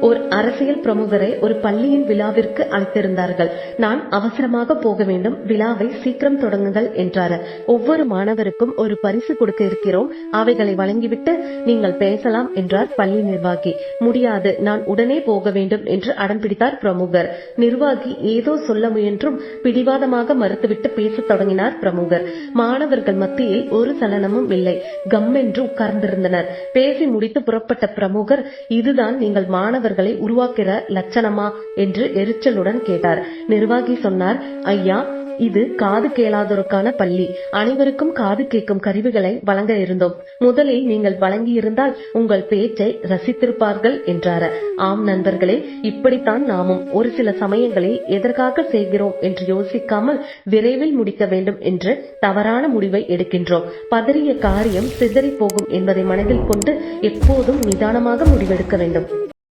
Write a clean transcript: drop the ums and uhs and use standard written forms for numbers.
ஒரு அரசியல் பிரமுகரை ஒரு பள்ளியின் விழாவிற்கு அழைத்திருந்தார்கள். நான் அவசரமாக போக வேண்டும், விழாவை சீக்கிரம் தொடங்குங்கள் என்றார். ஒவ்வொரு மாணவருக்கும் ஒரு பரிசு கொடுக்க இருக்கிறோம், அவைகளை வழங்கிவிட்டு நீங்கள் பேசலாம் என்றார் பள்ளி நிர்வாகி. முடியாது, நான் உடனே போக வேண்டும் என்று அடம்பிடித்தார் பிரமுகர். நிர்வாகி ஏதோ சொல்ல முயன்றும் பிடிவாதமாக மறுத்துவிட்டு பேசத் தொடங்கினார் பிரமுகர். மாணவர்கள் மத்தியில் ஒரு சலனமும் இல்லை, கம்மென்று உட்கார்ந்திருந்தனர். பேசி முடித்து புறப்பட்ட பிரமுகர், இதுதான் நீங்கள் மாணவர்களை உருவாக்குற லட்சணமா என்று எரிச்சலுடன் கேட்டார். நிர்வாகி சொன்னார், ஐயா, இது காது கேளாதோருக்கான பள்ளி. அனைவருக்கும் காது கேட்கும் கருவிகளை வழங்க இருந்தோம். முதலில் நீங்கள் வழங்கியிருந்தால் உங்கள் பேச்சை ரசித்திருப்பார்கள் என்றார். ஆம் நண்பர்களே, இப்படித்தான் நாமும் ஒரு சில சமயங்களில் எதற்காக செய்கிறோம் என்று யோசிக்காமல் விரைவில் முடிக்க வேண்டும் என்று தவறான முடிவை எடுக்கின்றோம். பதறிய காரியம் சிதறி போகும் என்பதை மனதில் கொண்டு எப்போதும் நிதானமாக முடிவெடுக்க வேண்டும்.